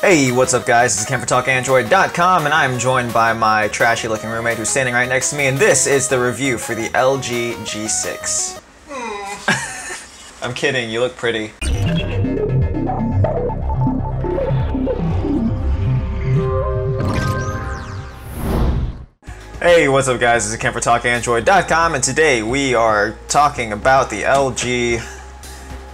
Hey, what's up guys? This is Ken for TalkAndroid.com and I'm joined by my trashy looking roommate who's standing right next to me, and this is the review for the LG G6. I'm kidding, you look pretty. Hey, what's up guys? This is Ken for TalkAndroid.com and today we are talking about the LG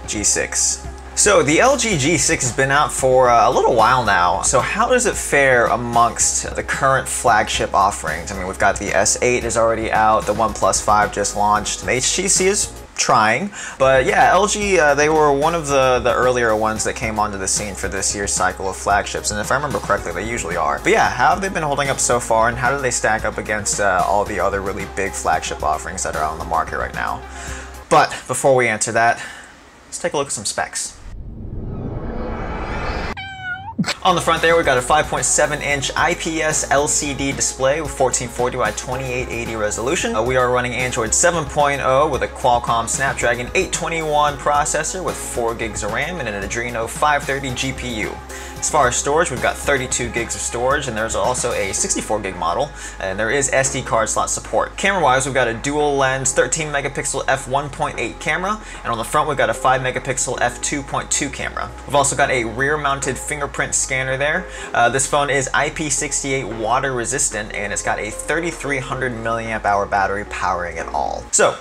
G6. So the LG G6 has been out for a little while now. So how does it fare amongst the current flagship offerings? I mean, we've got the S8 is already out, the OnePlus 5 just launched, the HTC is trying, but yeah, LG, they were one of the earlier ones that came onto the scene for this year's cycle of flagships, and if I remember correctly, they usually are. But yeah, how have they been holding up so far, and how do they stack up against all the other really big flagship offerings that are out on the market right now? But before we answer that, let's take a look at some specs. On the front there, we've got a 5.7-inch IPS LCD display with 1440 by 2880 resolution. We are running Android 7.0 with a Qualcomm Snapdragon 821 processor with 4 gigs of RAM and an Adreno 530 GPU. As far as storage, we've got 32 gigs of storage, and there's also a 64 gig model, and there is SD card slot support. Camera-wise, we've got a dual lens 13 megapixel f1.8 camera, and on the front we've got a 5 megapixel f2.2 camera. We've also got a rear-mounted fingerprint scanner there. This phone is IP68 water resistant, and it's got a 3300 milliamp hour battery powering it all. So,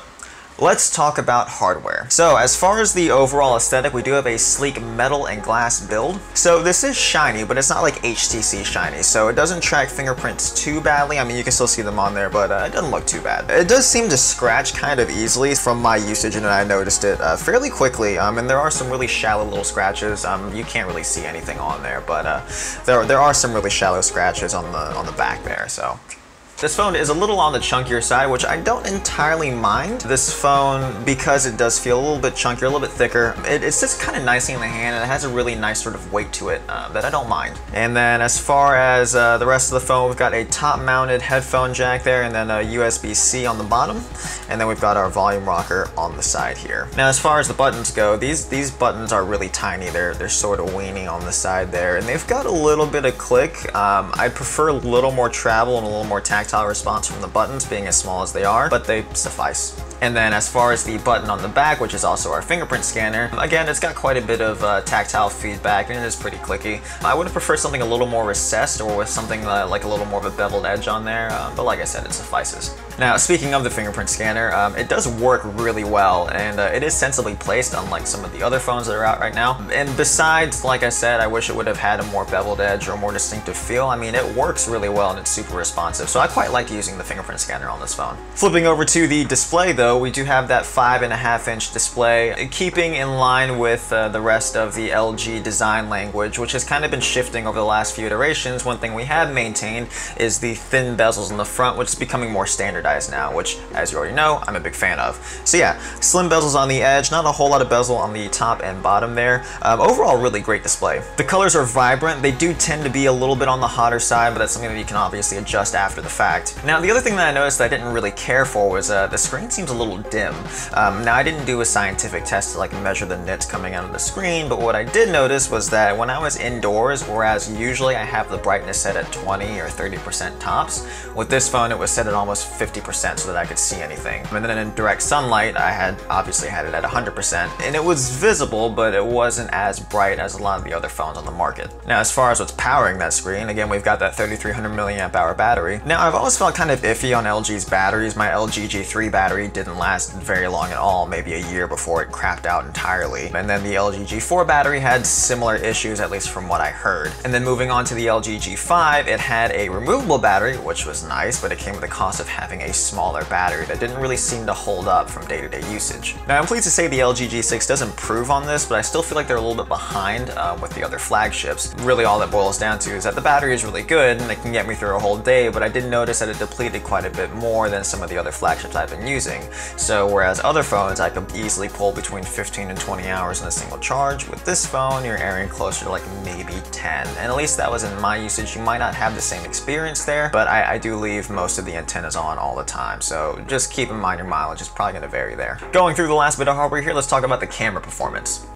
let's talk about hardware. So as far as the overall aesthetic, we do have a sleek metal and glass build. So this is shiny, but it's not like HTC shiny, so it doesn't track fingerprints too badly. I mean, you can still see them on there, but it doesn't look too bad. It does seem to scratch kind of easily from my usage, and I noticed it fairly quickly, and there are some really shallow little scratches. You can't really see anything on there, but there are some really shallow scratches on the back there, so. This phone is a little on the chunkier side, which I don't entirely mind. This phone, because it does feel a little bit chunkier, a little bit thicker, it sits kind of nicely in the hand, and it has a really nice sort of weight to it that I don't mind. And then as far as the rest of the phone, we've got a top-mounted headphone jack there, and then a USB-C on the bottom, and then we've got our volume rocker on the side here. Now as far as the buttons go, these buttons are really tiny. They're sort of weenie on the side there, and they've got a little bit of click. I prefer a little more travel and a little more tactile response from the buttons, being as small as they are, but they suffice. And then as far as the button on the back, which is also our fingerprint scanner, again, it's got quite a bit of tactile feedback, and it is pretty clicky. I would have preferred something a little more recessed, or with something like a little more of a beveled edge on there, but like I said, it suffices. Now, speaking of the fingerprint scanner, it does work really well, and it is sensibly placed, unlike some of the other phones that are out right now. And besides, like I said, I wish it would have had a more beveled edge or a more distinctive feel. I mean, it works really well, and it's super responsive, so I quite like using the fingerprint scanner on this phone. Flipping over to the display though, we do have that 5.5-inch display, keeping in line with the rest of the LG design language, which has kind of been shifting over the last few iterations. One thing we have maintained is the thin bezels in the front, which is becoming more standardized now, which, as you already know, I'm a big fan of. So yeah, slim bezels on the edge, not a whole lot of bezel on the top and bottom there. Overall, really great display. The colors are vibrant. They do tend to be a little bit on the hotter side, but that's something that you can obviously adjust after the fact. Now, the other thing that I noticed that I didn't really care for was the screen seems a little dim. Now, I didn't do a scientific test to like measure the nits coming out of the screen, but what I did notice was that when I was indoors, whereas usually I have the brightness set at 20 or 30% tops, with this phone it was set at almost 50% so that I could see anything. And then in direct sunlight, I obviously had it at 100%, and it was visible, but it wasn't as bright as a lot of the other phones on the market. Now, as far as what's powering that screen, again, we've got that 3300 milliamp hour battery. Now, I've always felt kind of iffy on LG's batteries. My LG G3 battery didn't last very long at all, maybe a year before it crapped out entirely. And then the LG G4 battery had similar issues, at least from what I heard. And then moving on to the LG G5, it had a removable battery, which was nice, but it came with the cost of having a smaller battery that didn't really seem to hold up from day-to-day usage. Now, I'm pleased to say the LG G6 does improve on this, but I still feel like they're a little bit behind with the other flagships. Really, all that boils down to is that the battery is really good, and it can get me through a whole day, but I did notice that it depleted quite a bit more than some of the other flagships I've been using. So whereas other phones I could easily pull between 15 and 20 hours in a single charge, with this phone you're airing closer to like maybe 10. And at least that was in my usage. You might not have the same experience there, but I do leave most of the antennas on all the time, so just keep in mind your mileage is probably going to vary there. Going through the last bit of hardware here, let's talk about the camera performance.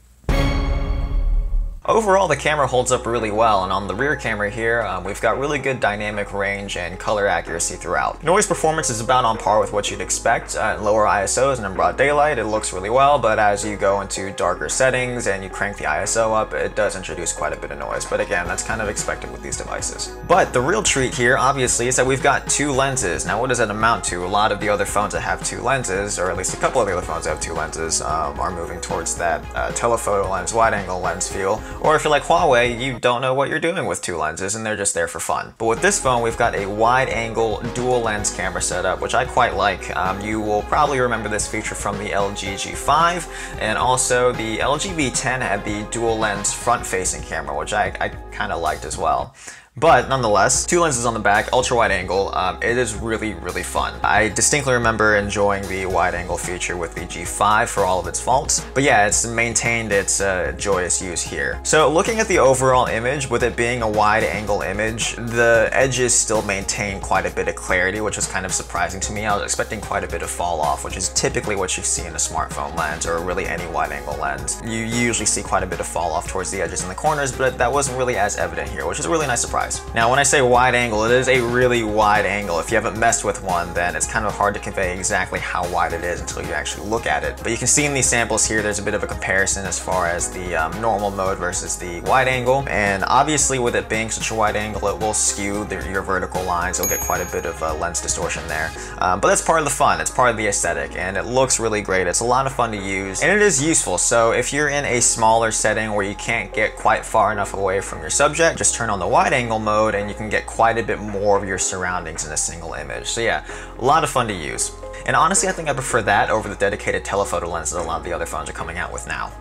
Overall, the camera holds up really well, and on the rear camera here, we've got really good dynamic range and color accuracy throughout. Noise performance is about on par with what you'd expect. At lower ISOs and in broad daylight, it looks really well, but as you go into darker settings and you crank the ISO up, it does introduce quite a bit of noise. But again, that's kind of expected with these devices. But the real treat here, obviously, is that we've got two lenses. Now, what does that amount to? A lot of the other phones that have two lenses, or at least a couple of the other phones that have two lenses, are moving towards that telephoto lens, wide-angle lens feel. Or if you're like Huawei, you don't know what you're doing with two lenses and they're just there for fun. But with this phone, we've got a wide-angle dual lens camera setup, which I quite like. You will probably remember this feature from the LG G5, and also the LG V10 had the dual lens front-facing camera, which I kind of liked as well. But nonetheless, two lenses on the back, ultra wide angle, it is really, really fun. I distinctly remember enjoying the wide angle feature with the G5 for all of its faults. But yeah, it's maintained its joyous use here. So looking at the overall image, with it being a wide angle image, the edges still maintain quite a bit of clarity, which was kind of surprising to me. I was expecting quite a bit of fall off, which is typically what you see in a smartphone lens or really any wide angle lens. You usually see quite a bit of fall off towards the edges and the corners, but that wasn't really as evident here, which is a really nice surprise. Now, when I say wide angle, it is a really wide angle. If you haven't messed with one, then it's kind of hard to convey exactly how wide it is until you actually look at it. But you can see in these samples here, there's a bit of a comparison as far as the normal mode versus the wide angle. And obviously, with it being such a wide angle, it will skew your vertical lines. You'll get quite a bit of lens distortion there. But that's part of the fun. It's part of the aesthetic, and it looks really great. It's a lot of fun to use, and it is useful. So if you're in a smaller setting where you can't get quite far enough away from your subject, just turn on the wide angle mode and you can get quite a bit more of your surroundings in a single image. So yeah, a lot of fun to use. And honestly, I think I prefer that over the dedicated telephoto lenses a lot of the other phones are coming out with now.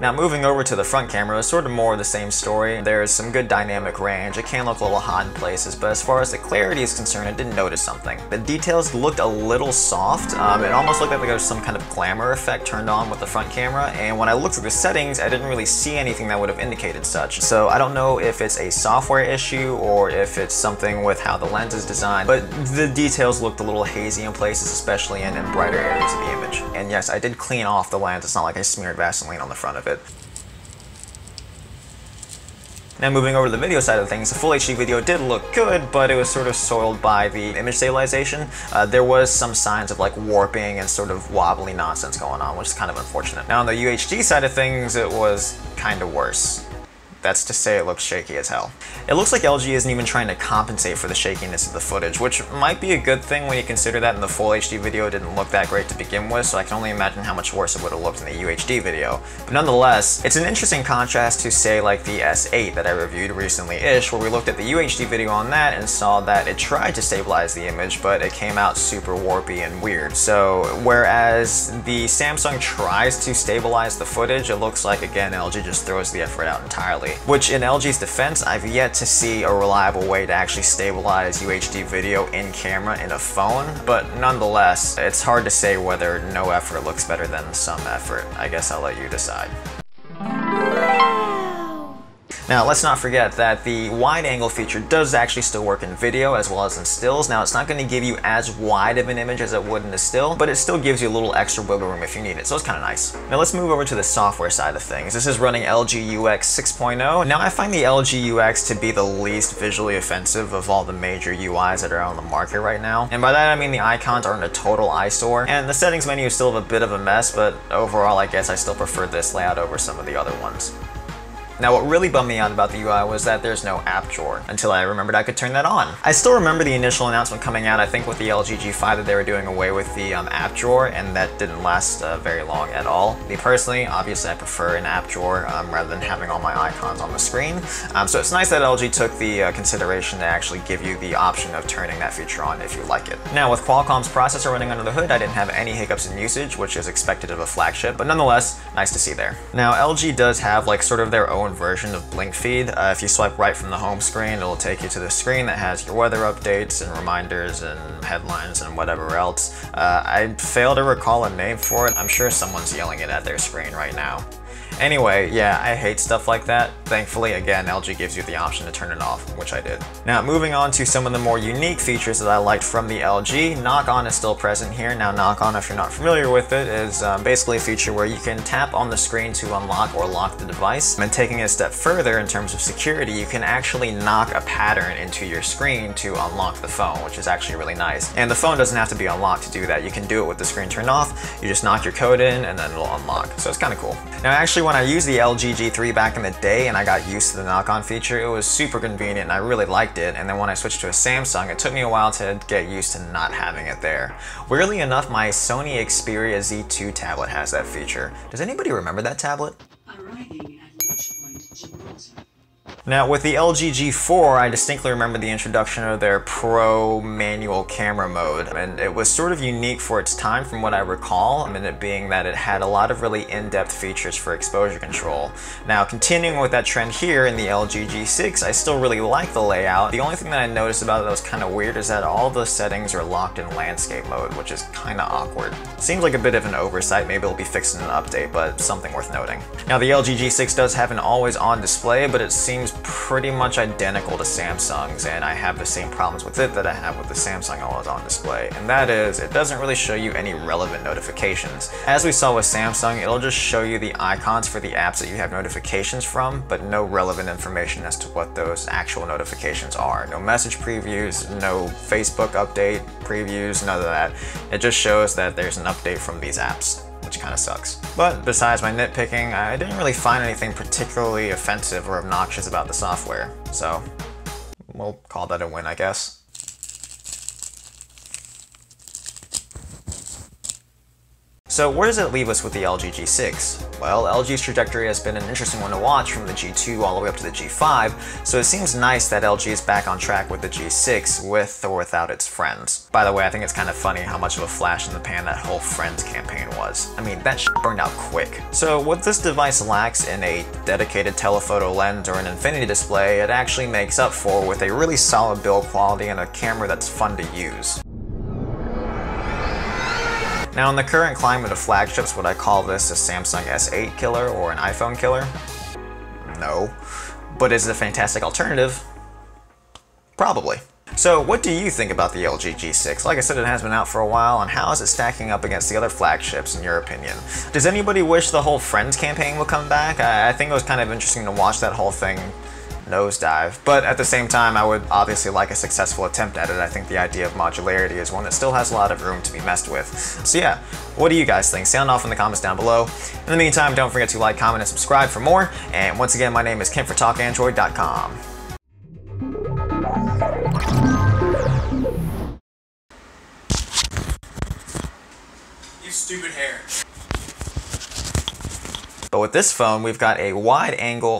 Now, moving over to the front camera is sort of more of the same story. There's some good dynamic range. It can look a little hot in places, but as far as the clarity is concerned, I did notice something. The details looked a little soft. It almost looked like there was some kind of glamour effect turned on with the front camera, and when I looked through the settings, I didn't really see anything that would have indicated such. So I don't know if it's a software issue or if it's something with how the lens is designed, but the details looked a little hazy in places, especially in brighter areas of the image. And yes, I did clean off the lens. It's not like I smeared Vaseline on the front of it. Now, moving over to the video side of things, the full HD video did look good, but it was sort of soiled by the image stabilization. There was some signs of like warping and sort of wobbly nonsense going on, which is kind of unfortunate. Now, on the UHD side of things, it was kind of worse. That's to say it looks shaky as hell. It looks like LG isn't even trying to compensate for the shakiness of the footage, which might be a good thing when you consider that in the full HD video it didn't look that great to begin with, so I can only imagine how much worse it would have looked in the UHD video. But nonetheless, it's an interesting contrast to, say, like the S8 that I reviewed recently-ish, where we looked at the UHD video on that and saw that it tried to stabilize the image, but it came out super warpy and weird. So, whereas the Samsung tries to stabilize the footage, it looks like, again, LG just throws the effort out entirely. Which, in LG's defense, I've yet to see a reliable way to actually stabilize UHD video in camera in a phone, but nonetheless, it's hard to say whether no effort looks better than some effort. I guess I'll let you decide. Now, let's not forget that the wide angle feature does actually still work in video as well as in stills. Now, it's not going to give you as wide of an image as it would in a still, but it still gives you a little extra wiggle room if you need it, so it's kind of nice. Now, let's move over to the software side of things. This is running LG UX 6.0. Now, I find the LG UX to be the least visually offensive of all the major UIs that are on the market right now. And by that, I mean the icons aren't a total eyesore, and the settings menu is still a bit of a mess, but overall, I guess I still prefer this layout over some of the other ones. Now, what really bummed me out about the UI was that there's no app drawer, until I remembered I could turn that on. I still remember the initial announcement coming out, I think with the LG G5, that they were doing away with the app drawer, and that didn't last very long at all. Me personally, obviously I prefer an app drawer rather than having all my icons on the screen. So it's nice that LG took the consideration to actually give you the option of turning that feature on if you like it. Now, with Qualcomm's processor running under the hood, I didn't have any hiccups in usage, which is expected of a flagship, but nonetheless, nice to see there. Now, LG does have like sort of their own version of Blink Feed. If you swipe right from the home screen, it'll take you to the screen that has your weather updates and reminders and headlines and whatever else. I fail to recall a name for it. I'm sure someone's yelling it at their screen right now. Anyway, yeah, I hate stuff like that. Thankfully, again, LG gives you the option to turn it off, which I did. Now, moving on to some of the more unique features that I liked from the LG, Knock On is still present here. Now, Knock On, if you're not familiar with it, is basically a feature where you can tap on the screen to unlock or lock the device. And taking it a step further in terms of security, you can actually knock a pattern into your screen to unlock the phone, which is actually really nice. And the phone doesn't have to be unlocked to do that. You can do it with the screen turned off. You just knock your code in and then it'll unlock. So it's kind of cool. Now, actually, when I used the LG G3 back in the day and I got used to the knock-on feature, it was super convenient and I really liked it. And then when I switched to a Samsung, it took me a while to get used to not having it there. Weirdly enough, my Sony Xperia Z2 tablet has that feature. Does anybody remember that tablet? Arriving at launch point Gibraltar. Now, with the LG G4, I distinctly remember the introduction of their Pro manual camera mode, and it was sort of unique for its time from what I recall, and it being that it had a lot of really in-depth features for exposure control. Now, continuing with that trend here in the LG G6, I still really like the layout. The only thing that I noticed about it that was kind of weird is that all the settings are locked in landscape mode, which is kind of awkward. Seems like a bit of an oversight, maybe it'll be fixed in an update, but something worth noting. Now, the LG G6 does have an always-on display, but it seems pretty much identical to Samsung's, and I have the same problems with it that I have with the Samsung always-on display, and that is, it doesn't really show you any relevant notifications. As we saw with Samsung, it'll just show you the icons for the apps that you have notifications from, but no relevant information as to what those actual notifications are. No message previews, no Facebook update previews, none of that. It just shows that there's an update from these apps, which kind of sucks. But besides my nitpicking, I didn't really find anything particularly offensive or obnoxious about the software, so we'll call that a win, I guess. So where does it leave us with the LG G6? Well, LG's trajectory has been an interesting one to watch from the G2 all the way up to the G5, so it seems nice that LG is back on track with the G6 with or without its friends. By the way, I think it's kind of funny how much of a flash in the pan that whole Friends campaign was. I mean, that shit burned out quick. So what this device lacks in a dedicated telephoto lens or an infinity display, it actually makes up for with a really solid build quality and a camera that's fun to use. Now, in the current climate of flagships, would I call this a Samsung S8 killer or an iPhone killer? No. But is it a fantastic alternative? Probably. So what do you think about the LG G6? Like I said, it has been out for a while, and how is it stacking up against the other flagships in your opinion? Does anybody wish the whole Friends campaign would come back? I think it was kind of interesting to watch that whole thing nosedive, but at the same time I would obviously like a successful attempt at it. I think the idea of modularity is one that still has a lot of room to be messed with. So yeah, what do you guys think? Sound off in the comments down below. In the meantime, don't forget to like, comment, and subscribe for more, and once again, my name is Kim for TalkAndroid.com. You stupid hair. But with this phone, we've got a wide angle